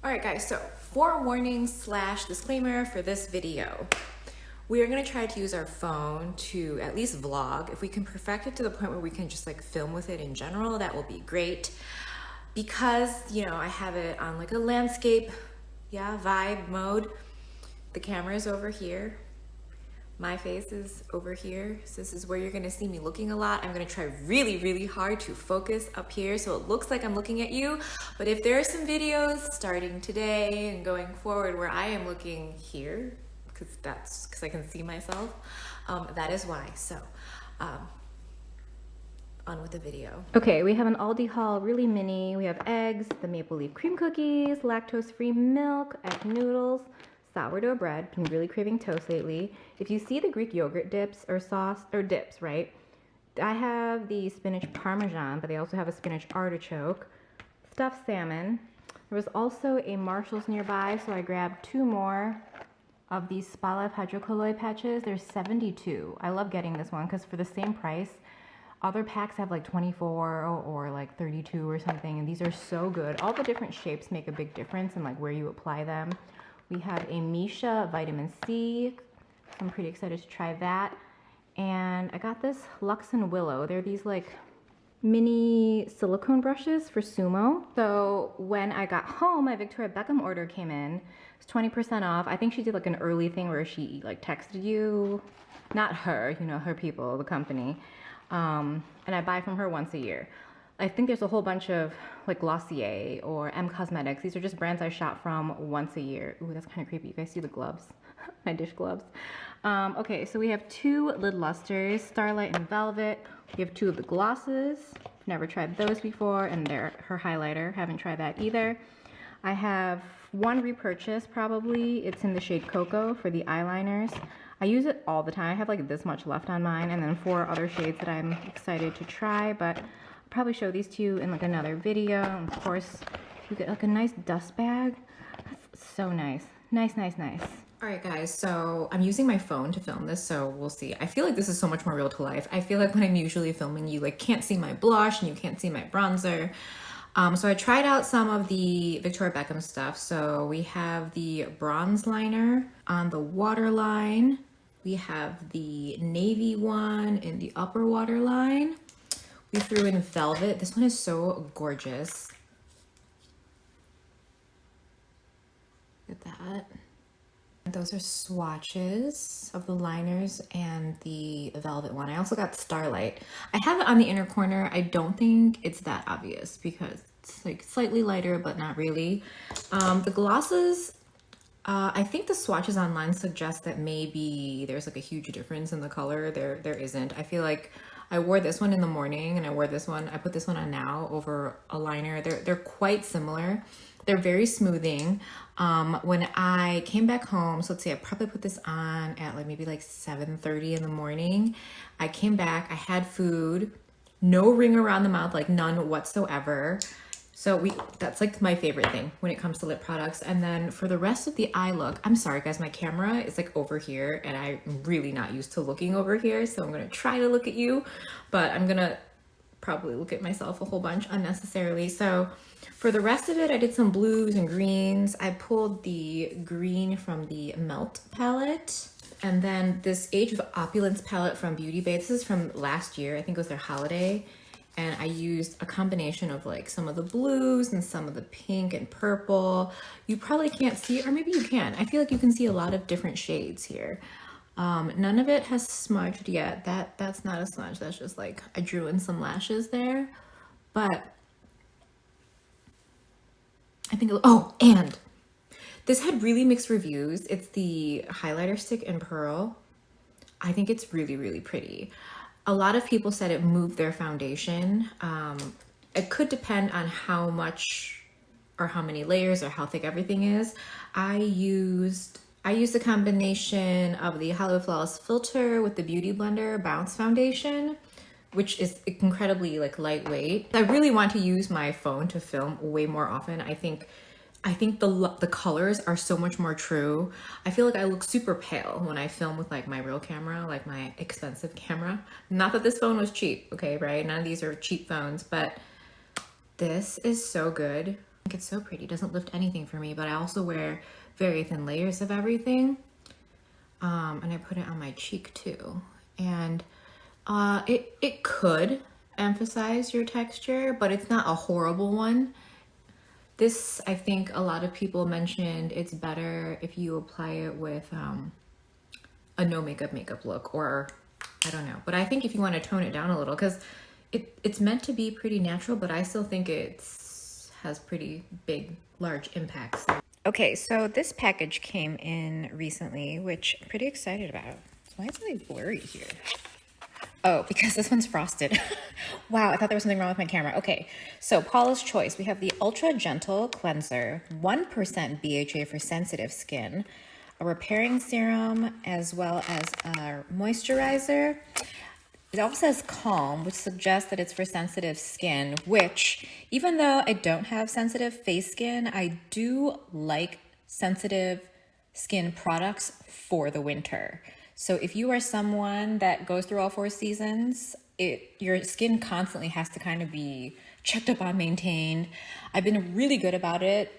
Alright guys, so forewarning slash disclaimer for this video. We are going to try to use our phone to at least vlog. If we can perfect it to the point where we can just like film with it in general, that will be great. Because, you know, I have it on like a landscape, vibe mode. The camera is over here. My face is over here. So this is where you're gonna see me looking a lot. I'm gonna try really, really hard to focus up here so it looks like I'm looking at you. But if there are some videos starting today and going forward where I am looking here, because I can see myself, that is why. So, on with the video. Okay, we have an Aldi Haul, really mini. We have eggs, the maple leaf cream cookies, lactose-free milk, egg noodles, sourdough bread. Been really craving toast lately. If you see the Greek yogurt dips or sauce or dips, right? I have the spinach parmesan, but they also have a spinach artichoke, stuffed salmon. There was also a Marshall's nearby, so I grabbed 2 more of these Spa Life hydrocolloid patches. There's 72. I love getting this one because for the same price, other packs have like 24 or like 32 or something, and these are so good. All the different shapes make a big difference in like where you apply them. We have a Misha vitamin C. I'm pretty excited to try that. And I got this Lux and Willow. They're these like mini silicone brushes for sumo. So when I got home, my Victoria Beckham order came in. It's 20% off. I think she did like an early thing where she like texted you, not her, you know, her people, the company. And I buy from her once a year. I think there's a whole bunch of like Glossier or M Cosmetics. These are just brands I shop from once a year. Ooh, that's kind of creepy. You guys see the gloves? My dish gloves. Okay, so we have 2 lid lusters, Starlight and Velvet. We have 2 of the glosses. Never tried those before, and they're her highlighter. Haven't tried that either. I have 1 repurchase probably. It's in the shade Cocoa for the eyeliners. I use it all the time. I have like this much left on mine, and then 4 other shades that I'm excited to try, but I'll probably show these to you in like another video. And of course, you get like a nice dust bag. That's so nice. Nice, nice, nice. All right, guys, so I'm using my phone to film this, so we'll see. I feel like this is so much more real to life. I feel like when I'm usually filming, you like can't see my blush and you can't see my bronzer. So I tried out some of the Victoria Beckham stuff. So we have the bronze liner on the waterline. We have the navy one in the upper waterline. We threw in Velvet. This one is so gorgeous. Look at that. Those are swatches of the liners and the Velvet one. I also got Starlight. I have it on the inner corner. I don't think it's that obvious because it's like slightly lighter, but not really. The glosses, I think the swatches online suggest that maybe there's like a huge difference in the color. There isn't. I feel like I wore this one in the morning and I wore this one. I put this one on now over a liner. They're quite similar. They're very smoothing. When I came back home, so let's say I probably put this on at like maybe like 7:30 in the morning. I came back, I had food, no ring around the mouth, like none whatsoever. So that's like my favorite thing when it comes to lip products. And then for the rest of the eye look, I'm sorry guys, my camera is like over here and I'm really not used to looking over here. So I'm gonna try to look at you, but I'm gonna probably look at myself a whole bunch unnecessarily. So for the rest of it, I did some blues and greens. I pulled the green from the Melt palette. And then this Age of Opulence palette from Beauty Bay. This is from last year. I think it was their holiday. And I used a combination of like some of the blues and some of the pink and purple. You probably can't see it, or maybe you can. I feel like you can see a lot of different shades here. None of it has smudged yet. That's not a smudge. That's just like I drew in some lashes there. But I think, oh, and this had really mixed reviews. It's the highlighter stick in Pearl. I think it's really, really pretty. A lot of people said it moved their foundation. It could depend on how much or how many layers or how thick everything is. I used a combination of the Hollywood Flawless Filter with the Beauty Blender Bounce Foundation, which is incredibly like lightweight. I really want to use my phone to film way more often. I think the colors are so much more true. I feel like I look super pale when I film with like my real camera, like my expensive camera. Not that this phone was cheap, okay, right? None of these are cheap phones, but this is so good. think it's so pretty. It doesn't lift anything for me, but I also wear very thin layers of everything. And I put it on my cheek too. And it could emphasize your texture, but it's not a horrible one. This, I think a lot of people mentioned it's better if you apply it with a no makeup look, or I don't know. But I think if you want to tone it down a little, because it's meant to be pretty natural, but I still think has pretty big, large impacts. Okay, so this package came in recently, which I'm pretty excited about. Why is it like blurry here? Oh, because this one's frosted. Wow, I thought there was something wrong with my camera. Okay, so Paula's Choice. We have the Ultra Gentle Cleanser, 1% BHA for sensitive skin, a repairing serum, as well as a moisturizer. It also says Calm, which suggests that it's for sensitive skin, which, even though I don't have sensitive face skin, I do like sensitive skin products for the winter. So if you are someone that goes through all 4 seasons, your skin constantly has to kind of be checked up on, maintained. I've been really good about it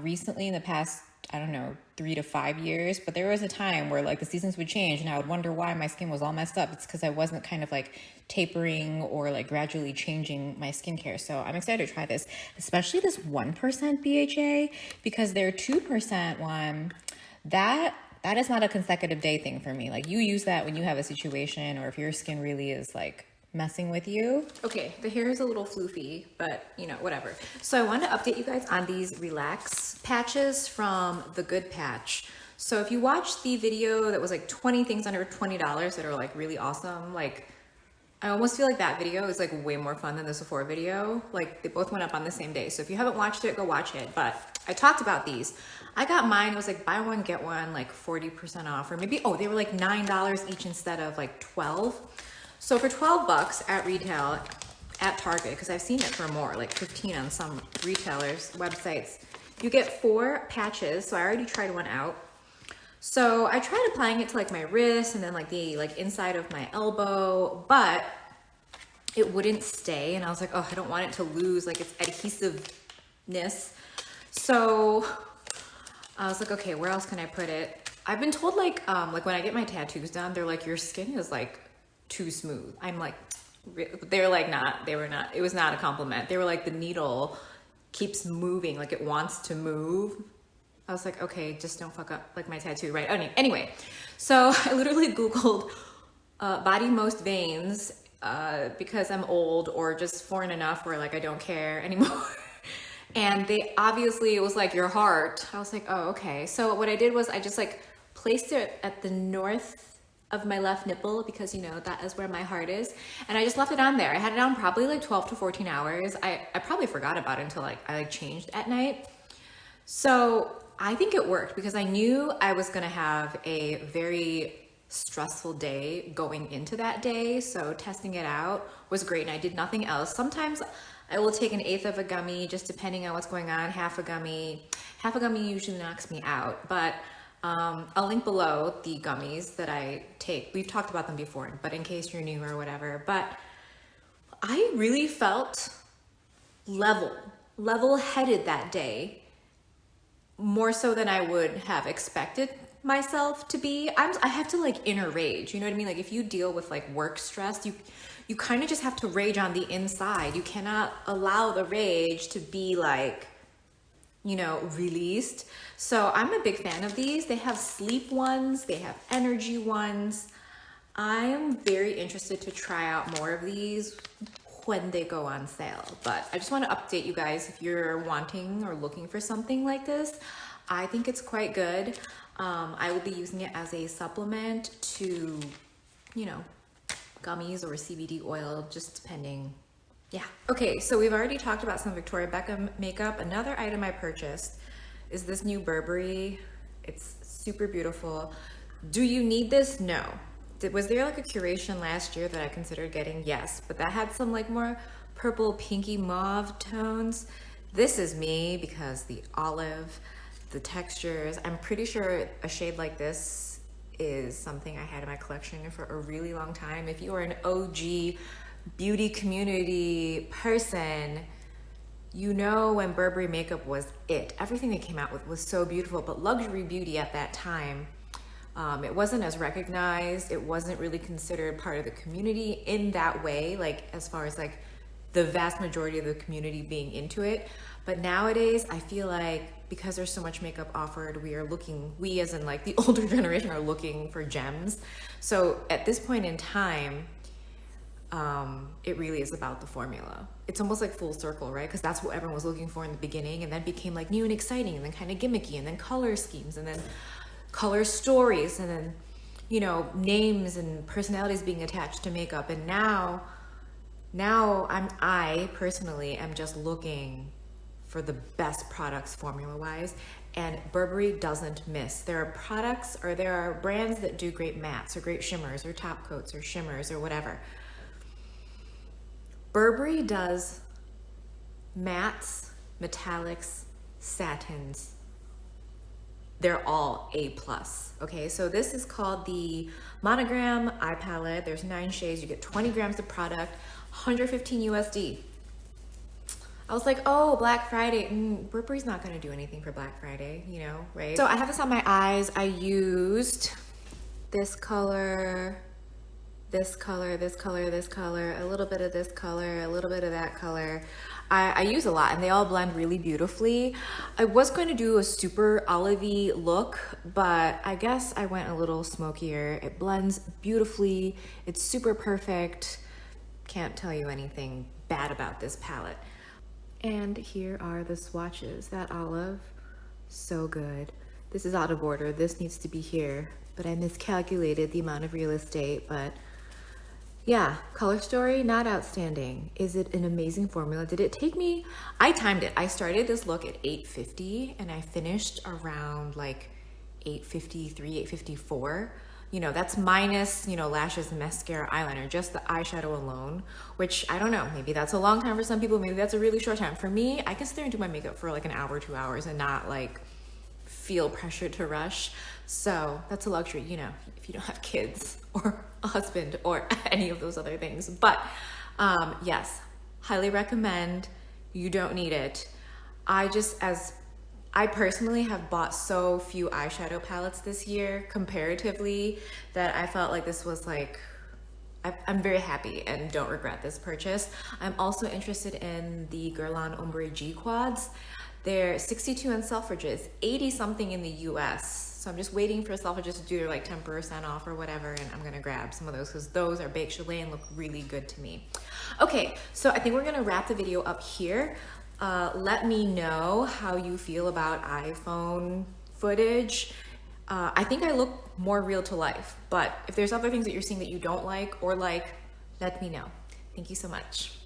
recently in the past, I don't know, 3 to 5 years, but there was a time where like the seasons would change and I would wonder why my skin was all messed up. It's because I wasn't kind of like tapering or like gradually changing my skincare. So I'm excited to try this, especially this 1% BHA, because their 2% one, that is not a consecutive day thing for me. Like you use that when you have a situation or if your skin really is like messing with you. Okay, the hair is a little floofy, but you know, whatever. So I wanted to update you guys on these relax patches from The Good Patch. So if you watched the video that was like 20 things under $20 that are like really awesome, like I almost feel like that video is like way more fun than the Sephora video. Like they both went up on the same day. So if you haven't watched it, go watch it. But I talked about these. I got mine, it was like buy one, get one, like 40% off, or maybe, oh, they were like $9 each instead of like 12. So for 12 bucks at retail at Target, because I've seen it for more, like 15 on some retailers' websites, you get 4 patches. So I already tried one out. So I tried applying it to like my wrist and then like the inside of my elbow, but it wouldn't stay. And I was like, oh, I don't want it to lose like its adhesiveness. So I was like, okay, where else can I put it? I've been told like when I get my tattoos done, they're like, your skin is like too smooth. I'm like, they're like, they were not, it was not a compliment. They were like, the needle keeps moving, like it wants to move. I was like, okay, just don't fuck up like my tattoo, right? Anyway, so I literally Googled body most veins because I'm old or just foreign enough where like I don't care anymore. And they obviously, it was like your heart. I was like, oh, okay. So what I did was I just like placed it at the north of my left nipple because you know that is where my heart is, and I just left it on there. I had it on probably like 12 to 14 hours. I probably forgot about it until like I like changed at night. So I think it worked because I knew I was gonna have a very stressful day going into that day. So testing it out was great, and I did nothing else. Sometimes I will take 1/8 of a gummy, just depending on what's going on. Half a gummy usually knocks me out, but I'll link below the gummies that I take. We've talked about them before, but in case you're new or whatever. But I really felt level-headed that day, more so than I would have expected myself to be. I have to like inner rage, you know what I mean? Like if you deal with like work stress, you kind of just have to rage on the inside. You cannot allow the rage to be like, you know, released. So I'm a big fan of these. They have sleep ones, they have energy ones. I am very interested to try out more of these when they go on sale. But I just want to update you guys if you're wanting or looking for something like this. I think it's quite good. I will be using it as a supplement to, you know, gummies or CBD oil, just depending. Yeah. Okay, so we've already talked about some Victoria Beckham makeup. Another item I purchased is this new Burberry. It's super beautiful. Do you need this? No. Was there like a curation last year that I considered getting? Yes, but that had some like more purple, pinky, mauve tones. This is me because the olive, the textures. I'm pretty sure a shade like this is something I had in my collection for a really long time. If you are an OG beauty community person, You know, when Burberry makeup was it, everything they came out with was so beautiful, but luxury beauty at that time, it wasn't as recognized. It wasn't really considered part of the community in that way, like as far as like the vast majority of the community being into it. But nowadays, I feel like because there's so much makeup offered, we as in like the older generation are looking for gems. So at this point in time, it really is about the formula. It's almost like full circle, right? Because that's what everyone was looking for in the beginning, and then became like new and exciting, and then kind of gimmicky, and then color schemes, and then color stories, and then, you know, names and personalities being attached to makeup. And now I personally am just looking for the best products formula wise, and Burberry doesn't miss. There are products, or there are brands that do great mattes or great shimmers or top coats or shimmers or whatever. Burberry does mattes, metallics, satins. They're all A+. Okay, so this is called the Monogram Eye Palette. There's 9 shades. You get 20 grams of product, 115 USD. I was like, oh, Black Friday. Burberry's not going to do anything for Black Friday, you know, right? So I have this on my eyes. I used this color, this color, this color, this color, a little bit of this color, a little bit of that color. I use a lot, and they all blend really beautifully. I was going to do a super olivey look, but I guess I went a little smokier. It blends beautifully. It's super perfect. Can't tell you anything bad about this palette. And here are the swatches. That olive, so good. This is out of order. This needs to be here, but I miscalculated the amount of real estate. But yeah, color story, not outstanding. Is it an amazing formula? Did it take me, I timed it. I started this look at 8:50 and I finished around like 8:53, 8:54. You know, that's minus, you know, lashes, mascara, eyeliner, just the eyeshadow alone, which I don't know, maybe that's a long time for some people, maybe that's a really short time. For me, I can sit there and do my makeup for like an hour, 2 hours and not like feel pressured to rush. So that's a luxury, you know, if you don't have kids or a husband or any of those other things. But yes, highly recommend. You don't need it. I personally have bought so few eyeshadow palettes this year comparatively that I felt like this was like, I'm very happy and don't regret this purchase. I'm also interested in the Guerlain Ombre G Quads. They're 62 in Selfridges, 80 something in the US. So I'm just waiting for Selfridges to do their like 10% off or whatever, and I'm gonna grab some of those because those are baked chalet and look really good to me. Okay, so I think we're gonna wrap the video up here. Let me know how you feel about iPhone footage. I think I look more real to life, but if there's other things that you're seeing that you don't like or like, let me know. Thank you so much.